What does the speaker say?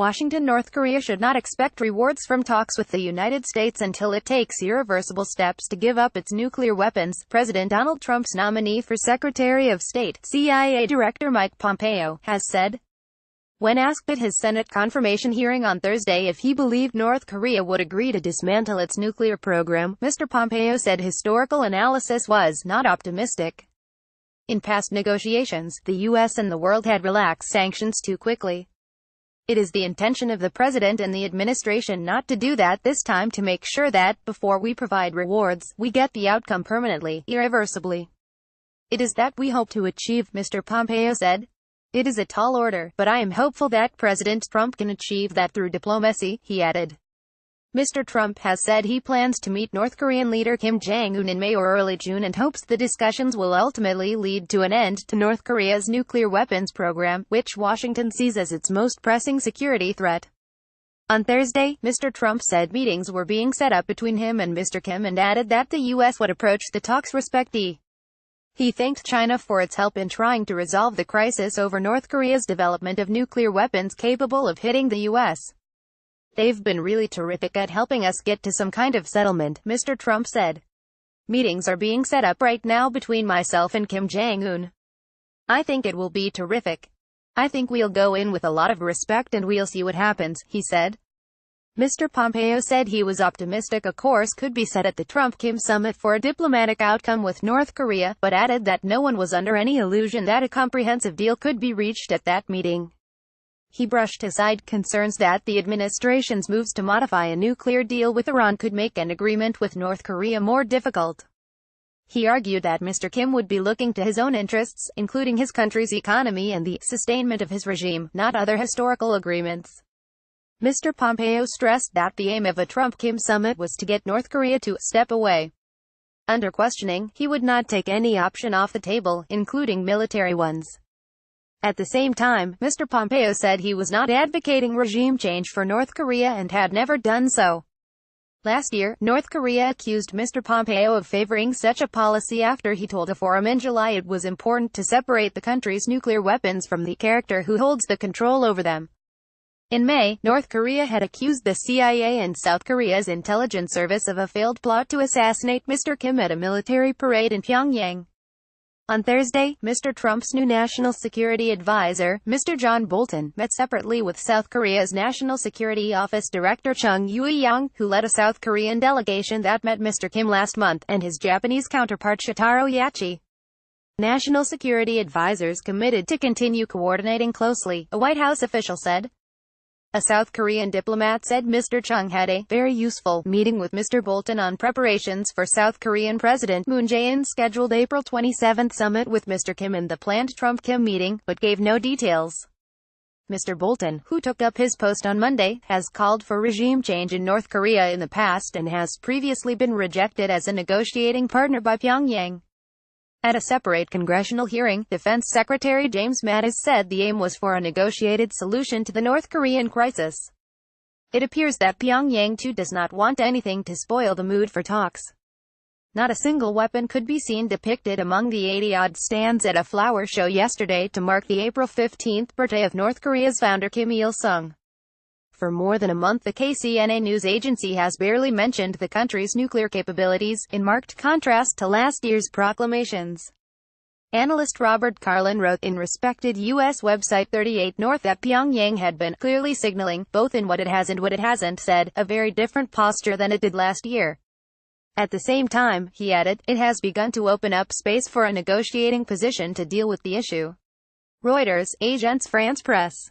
Washington. North Korea should not expect rewards from talks with the United States until it takes irreversible steps to give up its nuclear weapons, President Donald Trump's nominee for Secretary of State, CIA Director Mike Pompeo, has said. When asked at his Senate confirmation hearing on Thursday if he believed North Korea would agree to dismantle its nuclear program, Mr. Pompeo said historical analysis was not optimistic. In past negotiations, the U.S. and the world had relaxed sanctions too quickly. It is the intention of the President and the administration not to do that this time, to make sure that, before we provide rewards, we get the outcome permanently, irreversibly. It is that we hope to achieve, Mr. Pompeo said. It is a tall order, but I am hopeful that President Trump can achieve that through diplomacy, he added. Mr. Trump has said he plans to meet North Korean leader Kim Jong Un in May or early June and hopes the discussions will ultimately lead to an end to North Korea's nuclear weapons program, which Washington sees as its most pressing security threat. On Thursday, Mr. Trump said meetings were being set up between him and Mr. Kim and added that the U.S. would approach the talks respectfully. He thanked China for its help in trying to resolve the crisis over North Korea's development of nuclear weapons capable of hitting the U.S. They've been really terrific at helping us get to some kind of settlement, Mr. Trump said. Meetings are being set up right now between myself and Kim Jong Un. I think it will be terrific. I think we'll go in with a lot of respect and we'll see what happens, he said. Mr. Pompeo said he was optimistic a course could be set at the Trump-Kim summit for a diplomatic outcome with North Korea, but added that no one was under any illusion that a comprehensive deal could be reached at that meeting. He brushed aside concerns that the administration's moves to modify a nuclear deal with Iran could make an agreement with North Korea more difficult. He argued that Mr. Kim would be looking to his own interests, including his country's economy and the sustainment of his regime, not other historical agreements. Mr. Pompeo stressed that the aim of a Trump-Kim summit was to get North Korea to step away. Under questioning, he would not take any option off the table, including military ones. At the same time, Mr. Pompeo said he was not advocating regime change for North Korea and had never done so. Last year, North Korea accused Mr. Pompeo of favoring such a policy after he told a forum in July it was important to separate the country's nuclear weapons from the character who holds the control over them. In May, North Korea had accused the CIA and South Korea's intelligence service of a failed plot to assassinate Mr. Kim at a military parade in Pyongyang. On Thursday, Mr. Trump's new national security advisor, Mr. John Bolton, met separately with South Korea's National Security Office Director Chung Eui-yong, who led a South Korean delegation that met Mr. Kim last month, and his Japanese counterpart Shotaro Yachi. National security advisors committed to continue coordinating closely, a White House official said. A South Korean diplomat said Mr. Chung had a very useful meeting with Mr. Bolton on preparations for South Korean President Moon Jae-in's scheduled April 27 summit with Mr. Kim and the planned Trump-Kim meeting, but gave no details. Mr. Bolton, who took up his post on Monday, has called for regime change in North Korea in the past and has previously been rejected as a negotiating partner by Pyongyang. At a separate congressional hearing, Defense Secretary James Mattis said the aim was for a negotiated solution to the North Korean crisis. It appears that Pyongyang too does not want anything to spoil the mood for talks. Not a single weapon could be seen depicted among the 80-odd stands at a flower show yesterday to mark the April 15th birthday of North Korea's founder Kim Il-sung. For more than a month the KCNA news agency has barely mentioned the country's nuclear capabilities, in marked contrast to last year's proclamations. Analyst Robert Carlin wrote in respected U.S. website 38 North that Pyongyang had been clearly signaling, both in what it has and what it hasn't said, a very different posture than it did last year. At the same time, he added, it has begun to open up space for a negotiating position to deal with the issue. Reuters, Agence France Presse.